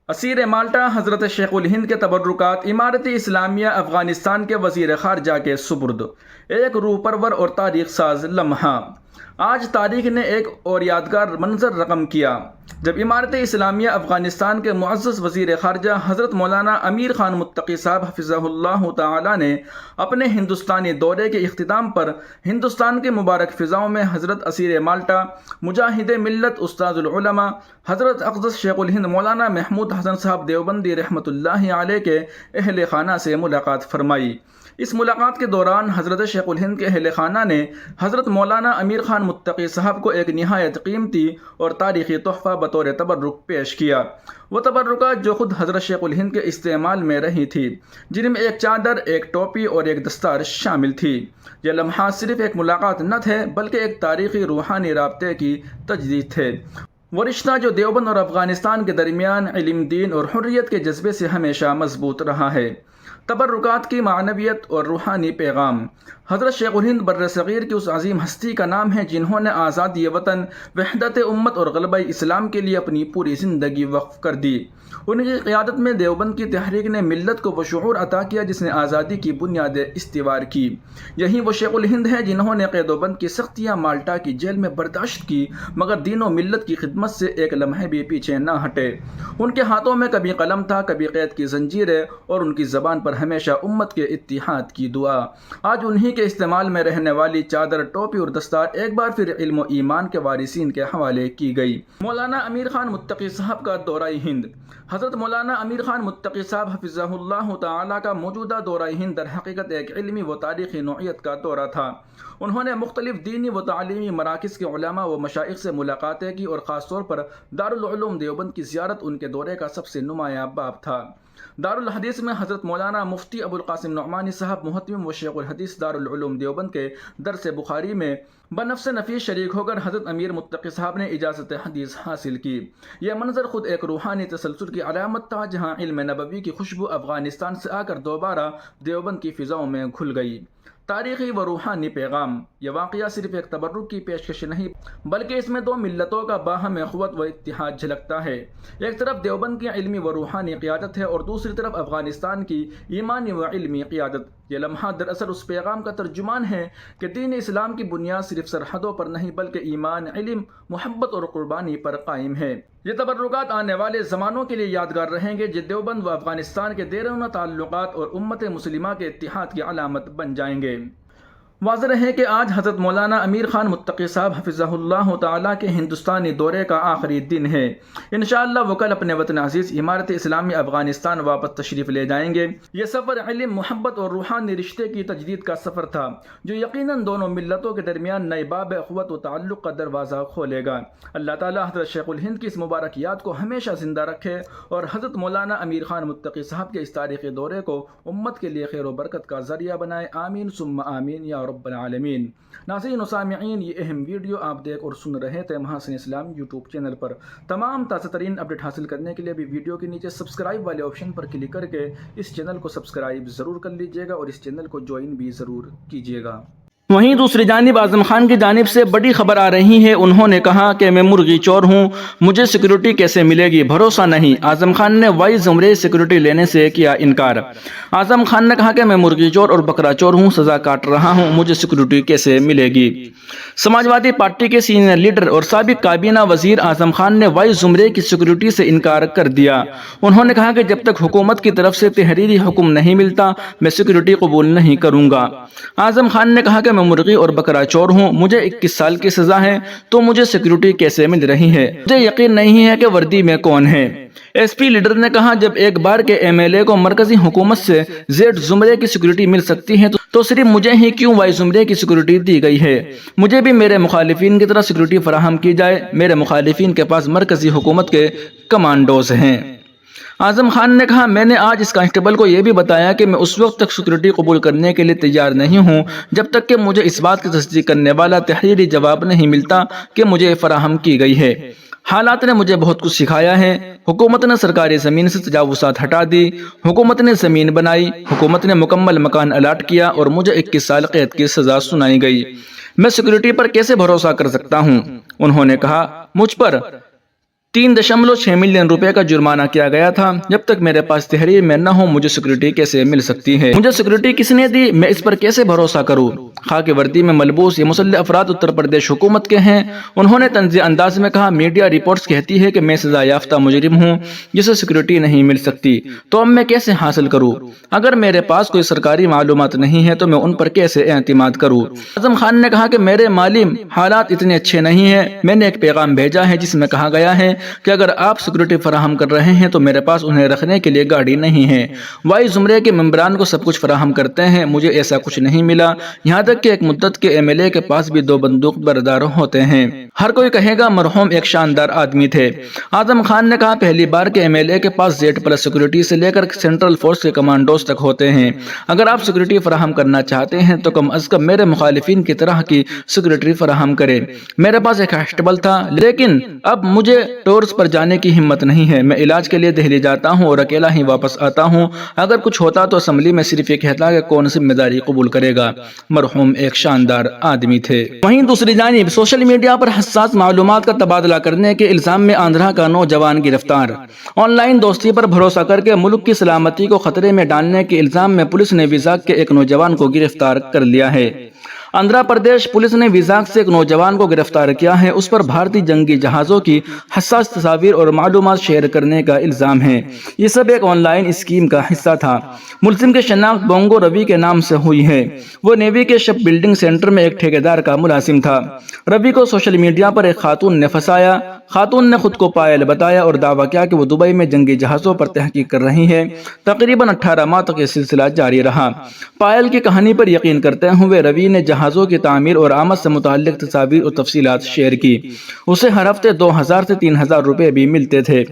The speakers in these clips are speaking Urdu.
اسیر مالٹا حضرت شیخ الہند کے تبرکات امارت اسلامیہ افغانستان کے وزیر خارجہ کے سپرد۔ ایک روح پرور اور تاریخ ساز لمحہ۔ آج تاریخ نے ایک اور یادگار منظر رقم کیا جب امارت اسلامیہ افغانستان کے معزز وزیر خارجہ حضرت مولانا امیر خان متقی صاحب حفظہ اللہ تعالی نے اپنے ہندوستانی دورے کے اختتام پر ہندوستان کے مبارک فضاؤں میں حضرت اسیر مالٹا مجاہد ملت استاذ العلماء حضرت اقدس شیخ الہند مولانا محمود حسن صاحب دیوبندی رحمۃ اللہ علیہ کے اہل خانہ سے ملاقات فرمائی۔ اس ملاقات کے دوران حضرت شیخ الہند کے اہل خانہ نے حضرت مولانا امیر خان متقی صاحب کو ایک نہایت قیمتی اور تاریخی تحفہ بطور تبرک پیش کیا۔ وہ تبرکات جو خود حضرت شیخ الہند کے استعمال میں رہی تھی، جن میں ایک چادر، ایک ٹوپی اور ایک دستار شامل تھی۔ یہ لمحات صرف ایک ملاقات نہ تھے بلکہ ایک تاریخی روحانی رابطے کی تجدید تھے۔ وہ رشتہ جو دیوبند اور افغانستان کے درمیان علم، دین اور حریت کے جذبے سے ہمیشہ مضبوط رہا ہے۔ تبرکات کی معنویت اور روحانی پیغام۔ حضرت شیخ الہند بر صغیر کی اس عظیم ہستی کا نام ہے جنہوں نے آزادی وطن، وحدت امت اور غلبہ اسلام کے لیے اپنی پوری زندگی وقف کر دی۔ ان کی قیادت میں دیوبند کی تحریک نے ملت کو وہ شعور عطا کیا جس نے آزادی کی بنیادیں استوار کی۔ یہی وہ شیخ الہند ہیں جنہوں نے قید و بند کی سختیاں مالٹا کی جیل میں برداشت کی، مگر دین و ملت کی خدمت سے ایک لمحے بھی پیچھے نہ ہٹے۔ ان کے ہاتھوں میں کبھی قلم تھا، کبھی قید کی زنجیریں، اور ان کی زبان پر ہمیشہ امت کے اتحاد کی دعا۔ آج انہی کے استعمال میں رہنے والی چادر، ٹوپی اور دستار ایک بار پھر علم و ایمان کے وارثین کے حوالے کی گئی۔ مولانا امیر خان متقی صاحب کا دورہ ہند۔ حضرت مولانا امیر خان متقی صاحب حفظہ اللہ تعالی کا موجودہ دورہ ہند در حقیقت ایک علمی و تاریخی نوعیت کا دورہ تھا۔ انہوں نے مختلف دینی و تعلیمی مراکز کے علماء و مشائخ سے ملاقاتیں کی اور خاص طور پر دارالعلوم دیوبند کی زیارت ان کے دورے کا سب سے نمایاں باب تھا۔ دارالحدیث میں حضرت مولانا مفتی ابو القاسم نعمانی صاحب محتمم و شیخ الحدیث دارالعلوم دیوبند کے درس بخاری میں بنفس نفیس شریک ہو کر حضرت امیر متقی صاحب نے اجازت حدیث حاصل کی۔ یہ منظر خود ایک روحانی تسلسل کی علامت تھا جہاں علم نبوی کی خوشبو افغانستان سے آ کر دوبارہ دیوبند کی فضاؤں میں گھل گئی۔ تاریخی و روحانی پیغام۔ یہ واقعہ صرف ایک تبرک کی پیشکش نہیں بلکہ اس میں دو ملتوں کا باہم اخوت و اتحاد جھلکتا ہے۔ ایک طرف دیوبند کی علمی و روحانی قیادت ہے اور دوسری طرف افغانستان کی ایمانی و علمی قیادت۔ یہ لمحات دراصل اس پیغام کا ترجمان ہے کہ دین اسلام کی بنیاد صرف سرحدوں پر نہیں بلکہ ایمان، علم، محبت اور قربانی پر قائم ہے۔ یہ تبرکات آنے والے زمانوں کے لیے یادگار رہیں گے جو دیوبند و افغانستان کے دیرینہ تعلقات اور امت مسلمہ کے اتحاد کی علامت بن جائیں گے۔ واضح ہے کہ آج حضرت مولانا امیر خان متقی صاحب حفظہ اللہ تعالیٰ کے ہندوستانی دورے کا آخری دن ہے۔ انشاءاللہ وہ کل اپنے وطن عزیز امارت اسلامی افغانستان واپس تشریف لے جائیں گے۔ یہ سفر علم، محبت اور روحانی رشتے کی تجدید کا سفر تھا جو یقیناً دونوں ملتوں کے درمیان نئے باب اخوت و تعلق کا دروازہ کھولے گا۔ اللہ تعالیٰ حضرت شیخ الہند کی اس مبارک یاد کو ہمیشہ زندہ رکھے اور حضرت مولانا امیر خان متقی صاحب کے اس تاریخی دورے کو امت کے لیے خیر و برکت کا ذریعہ بنائے۔ آمین ثم آمین یا رب العالمین۔ ناظرین و سامعین، یہ اہم ویڈیو آپ دیکھ اور سن رہے تھے محاسن اسلام یوٹیوب چینل پر۔ تمام تازہ ترین اپڈیٹ حاصل کرنے کے لیے بھی ویڈیو کے نیچے سبسکرائب والے آپشن پر کلک کر کے اس چینل کو سبسکرائب ضرور کر لیجیے گا اور اس چینل کو جوائن بھی ضرور کیجیے گا۔ وہیں دوسری جانب اعظم خان کی جانب سے بڑی خبر آ رہی ہے۔ انہوں نے کہا کہ میں مرغی چور ہوں، مجھے سیکورٹی کیسے ملے گی، بھروسہ نہیں۔ اعظم خان نے وائس زمرے سیکورٹی لینے سے کیا انکار۔ اعظم خان نے کہا کہ میں مرغی چور اور بکرا چور ہوں، سزا کاٹ رہا ہوں، مجھے سیکورٹی کیسے ملے گی۔ سماجوادی پارٹی کے سینئر لیڈر اور سابق کابینہ وزیر اعظم خان نے وائس زمرے کی سیکورٹی سے انکار کر دیا۔ انہوں نے کہا کہ جب تک حکومت کی طرف سے تحریری حکم نہیں ملتا میں سیکورٹی قبول نہیں کروں گا۔ اعظم خان نے کہا کہ میں مرغی اور بکرا چور ہوں، مجھے 21 سال کی سزا ہے تو مجھے سیکورٹی کیسے مل رہی ہے، مجھے یقین نہیں ہے کہ وردی میں کون ہے۔ ایس پی لیڈر نے کہا جب ایک بار کے ایم ایل اے کو مرکزی حکومت سے زیڈ زمرے کی سیکورٹی مل سکتی ہے تو صرف مجھے ہی کیوں وائی زمرے کی سیکورٹی دی گئی ہے؟ مجھے بھی میرے مخالفین کی طرح سیکورٹی فراہم کی جائے۔ میرے مخالفین کے پاس مرکزی حکومت کے کمانڈوز ہیں۔ اعظم خان نے کہا میں نے آج اس کانسٹیبل کو یہ بھی بتایا کہ میں اس وقت تک سیکورٹی قبول کرنے کے لیے تیار نہیں ہوں جب تک کہ مجھے اس بات کی تصدیق کرنے والا تحریری جواب نہیں ملتا کہ مجھے فراہم کی گئی ہے۔ حالات نے مجھے بہت کچھ سکھایا ہے۔ حکومت نے سرکاری زمین سے تجاوزات ہٹا دی، حکومت نے زمین بنائی، حکومت نے مکمل مکان الاٹ کیا اور مجھے 21 سال قید کی سزا سنائی گئی۔ میں سیکورٹی پر کیسے بھروسہ کر سکتا ہوں؟ انہوں نے کہا مجھ پر 3.6 ملین روپے کا جرمانہ کیا گیا تھا۔ جب تک میرے پاس تحریر میں نہ ہو مجھے سیکورٹی کیسے مل سکتی ہے؟ مجھے سیکورٹی کس نے دی؟ میں اس پر کیسے بھروسہ کروں؟ خاکی وردی میں ملبوس یہ مسلح افراد اتر پردیش حکومت کے ہیں۔ انہوں نے طنزیہ انداز میں کہا، میڈیا رپورٹس کہتی ہے کہ میں سزا یافتہ مجرم ہوں جسے سیکورٹی نہیں مل سکتی، تو اب میں کیسے حاصل کروں؟ اگر میرے پاس کوئی سرکاری معلومات نہیں ہے تو میں ان پر کیسے اعتماد کروں؟ اعظم خان نے کہا کہ میرے مالی حالات اتنے اچھے نہیں ہیں۔ میں نے ایک پیغام بھیجا ہے جس میں کہا گیا ہے کہ اگر آپ سیکورٹی فراہم کر رہے ہیں تو میرے پاس انہیں رکھنے کے لیے گاڑی نہیں ہے۔ وائی زمرے کے ممبران کو سب کچھ فراہم کرتے ہیں، مجھے ایسا کچھ نہیں ملا، یہاں تک کہ ایک مدت کے ایم ایل اے کے پاس بھی 2 بندوق بردار ہوتے ہیں۔ ہر کوئی کہے گا مرحوم ایک شاندار آدمی تھے۔ اعظم خان نے کہا، پہلی بار کے ایم ایل اے کے پاس Z+ سیکورٹی سے لے کر سینٹرل فورس کے کمانڈوز تک ہوتے ہیں۔ اگر آپ سیکورٹی فراہم کرنا چاہتے ہیں تو کم از کم میرے مخالفین کی طرح کی سیکورٹی فراہم کریں۔ میرے پاس ایک کانسٹیبل تھا لیکن اب مجھے ٹورز پر جانے کی ہمت نہیں ہے۔ میں علاج کے لیے دہلی جاتا ہوں اور اکیلا ہی واپس آتا ہوں۔ اگر کچھ ہوتا تو اسمبلی میں صرف یہ کہتا کہ کون ذمہ داری قبول کرے گا۔ مرحوم ایک شاندار آدمی تھے۔ وہیں دوسری جانب سوشل میڈیا پر حساس معلومات کا تبادلہ کرنے کے الزام میں آندھرا کا نوجوان گرفتار۔ آن لائن دوستی پر بھروسہ کر کے ملک کی سلامتی کو خطرے میں ڈالنے کے الزام میں پولیس نے ویزاگ کے ایک نوجوان کو گرفتار کر لیا ہے۔ آندھرا پردیش پولیس نے ویزاگ سے ایک نوجوان کو گرفتار کیا ہے۔ اس پر بھارتی جنگی جہازوں کی حساس تصاویر اور معلومات شیئر کرنے کا الزام ہے۔ یہ سب ایک آن لائن اسکیم کا حصہ تھا۔ ملزم کی شناخت بونگو روی کے نام سے ہوئی ہے۔ وہ نیوی کے شپ بلڈنگ سینٹر میں ایک ٹھیکیدار کا ملازم تھا۔ روی کو سوشل میڈیا پر ایک خاتون نے پھنسایا۔ خاتون نے خود کو پائل بتایا اور دعویٰ کیا کہ وہ دبئی میں جنگی جہازوں پر تحقیق کر رہی ہے۔ تقریباً 18 ماہ تک یہ سلسلہ جاری رہا۔ پائل کی کہانی پر یقین کرتے ہوئے روی نے جہازوں کی تعمیر اور آمد سے متعلق تصاویر اور تفصیلات شیئر کی۔ اسے ہر ہفتے 2000 سے 3000 روپے بھی ملتے تھے۔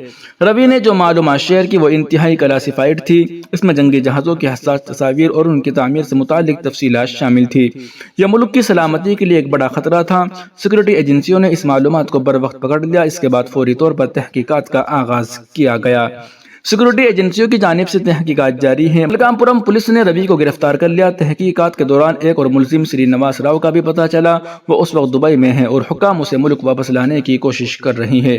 روی نے جو معلومات شیئر کی وہ انتہائی کلاسیفائڈ تھی۔ اس میں جنگی جہازوں کی حساس تصاویر اور ان کی تعمیر سے متعلق تفصیلات شامل تھی۔ یہ ملک کی سلامتی کے لیے ایک بڑا خطرہ تھا۔ سیکورٹی ایجنسیوں نے اس معلومات کو بر وقت پکڑ لیا۔ اس کے بعد فوری طور پر تحقیقات کا آغاز کیا گیا۔ سیکورٹی ایجنسیوں کی جانب سے تحقیقات جاری ہیں۔ ملکام پورم پولیس نے روی کو گرفتار کر لیا۔ تحقیقات کے دوران ایک اور ملزم سری نواس راؤ کا بھی پتہ چلا۔ وہ اس وقت دبئی میں ہے اور حکام اسے ملک واپس لانے کی کوشش کر رہی ہے۔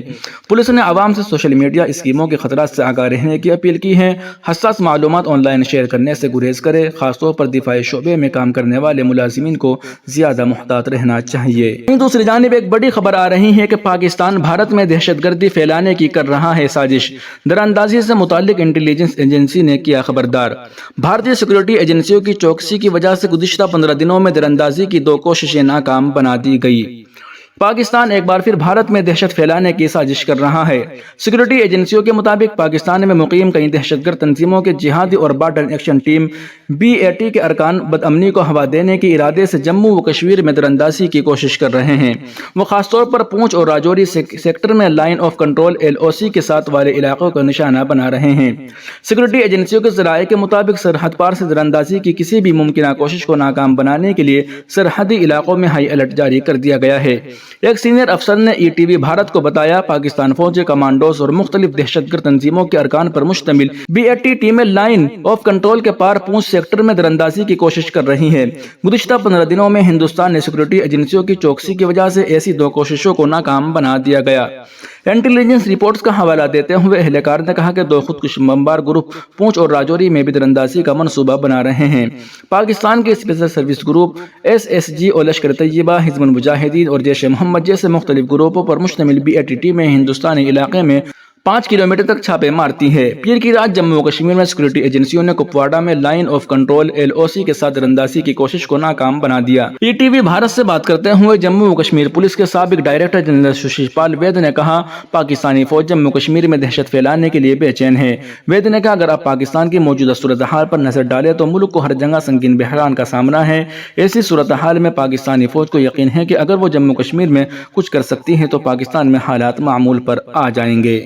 پولیس نے عوام سے سوشل میڈیا اسکیموں کے خطرات سے آگاہ رہنے کی اپیل کی ہے۔ حساس معلومات آن لائن شیئر کرنے سے گریز کرے۔ خاص طور پر دفاعی شعبے میں کام کرنے والے ملازمین کو زیادہ محتاط رہنا چاہیے۔ دوسری جانب ایک بڑی خبر آ رہی ہے کہ پاکستان بھارت میں دہشت گردی پھیلانے کی کر رہا ہے سازش۔ دراندازی سے متعلق انٹیلیجنس ایجنسی نے کیا خبردار۔ بھارتی سیکورٹی ایجنسیوں کی چوکسی کی وجہ سے گزشتہ 15 دنوں میں دراندازی کی 2 کوششیں ناکام بنا دی گئی۔ پاکستان ایک بار پھر بھارت میں دہشت پھیلانے کی سازش کر رہا ہے۔ سیکورٹی ایجنسیوں کے مطابق پاکستان میں مقیم کئی دہشت گرد تنظیموں کے جہادی اور بارڈر ایکشن ٹیم BAT کے ارکان بدامنی کو ہوا دینے کے ارادے سے جموں و کشمیر میں دراندازی کی کوشش کر رہے ہیں۔ وہ خاص طور پر پونچھ اور راجوری سیکٹر میں لائن آف کنٹرول LOC کے ساتھ والے علاقوں کو نشانہ بنا رہے ہیں۔ سیکورٹی ایجنسیوں کے ذرائع کے مطابق سرحد پار سے دراندازی کی کسی بھی ممکنہ کوشش کو ناکام بنانے کے لیے سرحدی علاقوں میں ہائی الرٹ جاری کر دیا گیا ہے۔ ایک سینئر افسر نے ETV بھارت کو بتایا، پاکستان فوج کمانڈوز اور مختلف دہشت گرد تنظیموں کے ارکان پر مشتمل BAT ٹیمیں لائن آف کنٹرول کے پار پونچھ سیکٹر میں دراندازی کی کوشش کر رہی ہیں۔ گزشتہ 15 دنوں میں ہندوستان نے سیکورٹی ایجنسیوں کی چوکسی کی وجہ سے ایسی 2 کوششوں کو ناکام بنا دیا گیا۔ انٹیلیجنس رپورٹس کا حوالہ دیتے ہوئے اہلکار نے کہا کہ 2 خودکش بمبار گروپ پونچھ اور راجوری میں بھی دراندازی کا منصوبہ بنا رہے ہیں۔ پاکستان کے اسپیشل سروس گروپ SSG اور لشکر طیبہ، حزب المجاہدین اور جیش محمد جیسے مختلف گروپوں پر مشتمل BAT ٹیمیں ہندوستانی علاقے میں 5 کلومیٹر تک چھاپے مارتی ہے۔ پیر کی رات جموں و کشمیر میں سیکورٹی ایجنسیوں نے کپواڑہ میں لائن آف کنٹرول LOC کے ساتھ دراندازی کی کوشش کو ناکام بنا دیا۔ ETV بھارت سے بات کرتے ہوئے جموں و کشمیر پولیس کے سابق ڈائریکٹر جنرل ششی پال وید نے کہا، پاکستانی فوج جموں و کشمیر میں دہشت پھیلانے کے لیے بے چین ہے۔ وید نے کہا، اگر آپ پاکستان کی موجودہ صورتحال پر نظر ڈالیں تو ملک کو ہر جگہ سنگین بحران کا سامنا ہے۔ ایسی صورتحال میں پاکستانی فوج کو یقین ہے کہ اگر وہ جموں و کشمیر میں کچھ کر سکتی ہے تو پاکستان میں حالات معمول پر آ جائیں گے۔